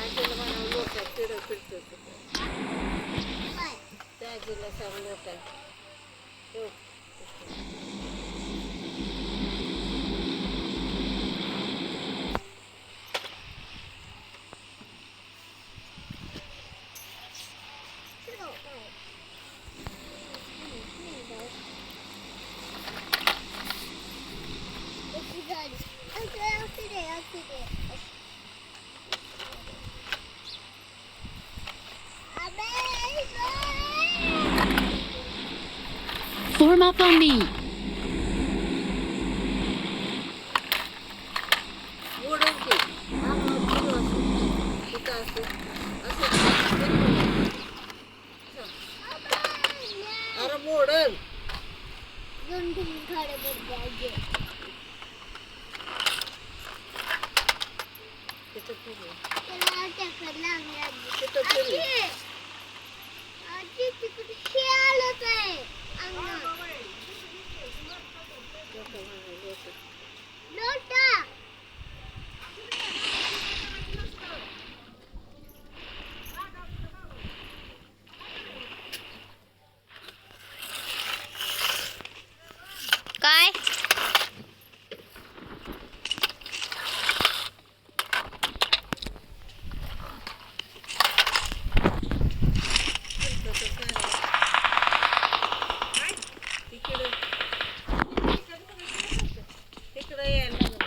आजीला म्हणावं मोठा फिरव फिरतो त्या आजीला सांग मोठा ठेव. Form up on me. मोडून घे. हा मग फिरव असं. तिथं असं. असं अरे मोडल. तिथं फिरव. तिथं फिरव. काय तिकडं यायला लागलं.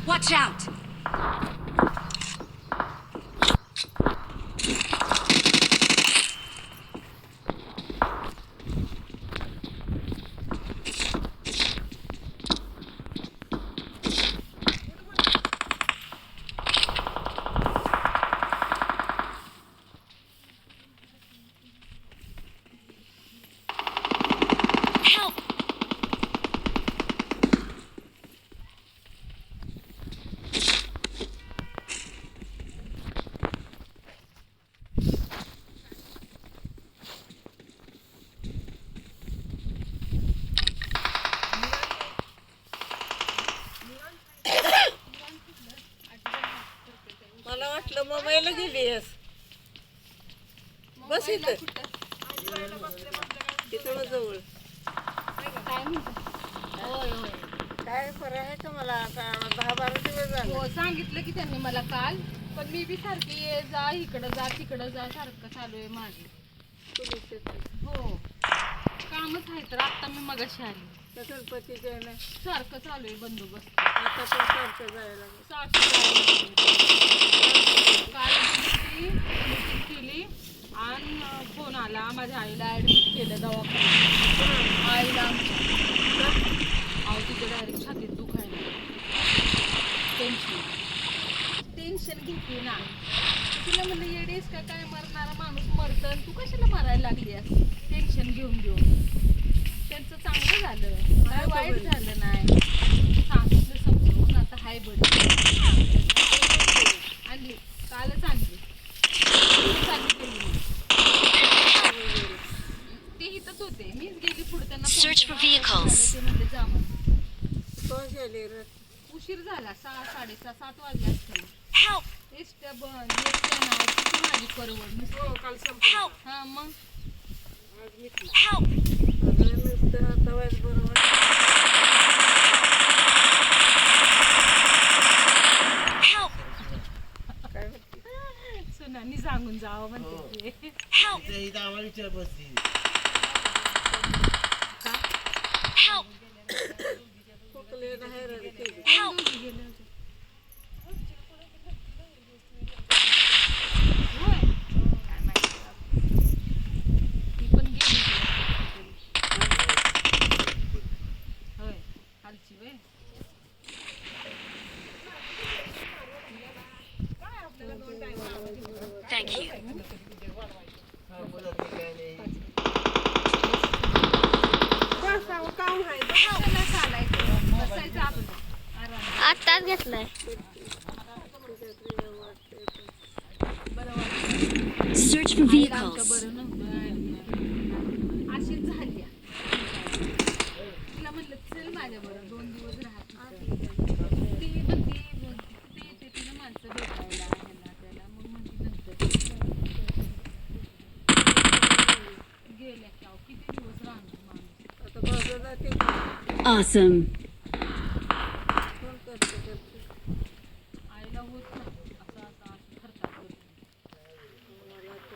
Watch out. Help. मला वाटलं मोबाईल गेलीस. बस इथं तिकडं जवळ. काय फरक आहे का मला आता 10-12 दिवस झाले. हो सांगितलं की त्यांनी मला काल, पण मी बी सारखी ये जा इकडं जा तिकडं जा सारखं चालू आहे माझं. पोलीस येतात. हो कामच आहे तर आता मी मगाशी आली. त्या गणपतीच्या ह्यानं सारखं चालू आहे बंदोबस्त. आता पण सारखं जायला लागलं. सारखं चालू आहे. काल मीटिंग केली आणि फोन आला माझ्या आईला ऍडमिट केलं दवाखान्यात. आईला आमच्या अहो तिथे डायरेक्ट छातीत दुखायला. टेन्शन घेतली ना. तिला म्हणलं येडेस का काय मरणारा माणूस मरतं आणि तू कशाला मरायला लागली असं टेन्शन घेऊन घेऊन. त्यांचं चांगलं झालं काय वाईट झालं नाही. सांगितलं समजून आता हाय बरं आणली कालच आणली. चालू केली ते इथंच होते मीच गेली पुढे त्यांना यांना फोन Search for केला, vehicles. ते म्हणले जा म्हणून. कोण गेले रे? उशीर झाला 6, 6:30, 7 वाजले असतील. Help! एसट्या एसट्या ना किती माझी परवड हो, काल संपलं. हा मग आज मिटलं. Help! अगं नुसतं आता वाईट बरोबर. Help! काय म्हणते? सुनांनी सांगून जावं म्हणते ते. Help! Help! खोकले नाही रे केली. Help! दोघी गेले होते. होय? काय माहिती बाबा. ती पण गेली होती. होय खालची होय. Thank you. बसावं काम आहे. त्याला चालायचं बसायचं आपलं आराम. आत्ताच घेतलाय. बरं वाटतं. Search for आईला आमच्या vehicles. बरं नव्हतं. अशीच झाली आहे. तिला म्हणलं चल माझ्या बरं 2 दिवस राहत ती म्हणती ते येते तिला माणसं भेटायला ह्याला त्याला मग म्हणती नंतर गेल्या की अहो, किती दिवस राहणार माणूस. आता बघा जाते. Awesome. फोन करते. आईला होत नाही असं असं असं खर्चात होत. मला तर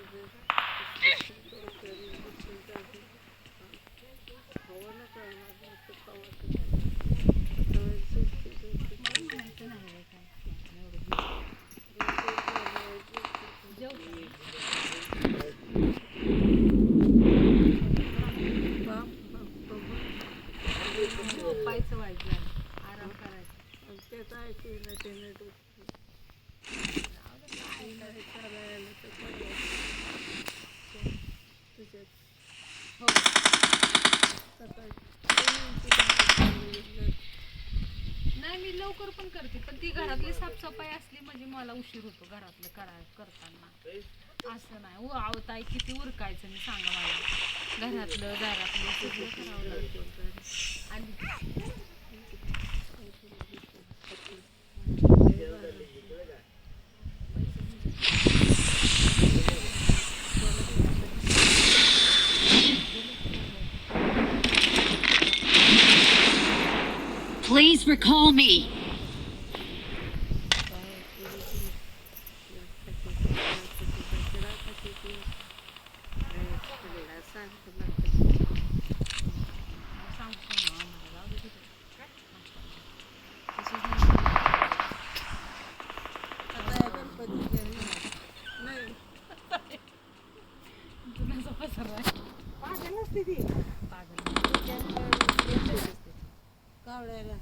हवं ना कळणार म्हणायचं नाही रे काय एवढं जेवतो. झोपायचं व्हायचं आराम करायचा. त्याचं ऐकू ना ते नीट तुझ्यात हो सकाळी नाही मी लवकर पण करते पण ती घरातली साफसफाई असली म्हणजे मला उशीर होतो घरातलं करताना असं नाही अहो ताई किती उरकायचं मी सांगा मला घरातलं दारातलं सगळं करावं लागतं. आणि Please recall me. सांगतो ना आम्हाला जाऊ दे तिकडे. तसंच नाही जुनाचा पसारा आहे. पागल असते ती पागल कावळ्याला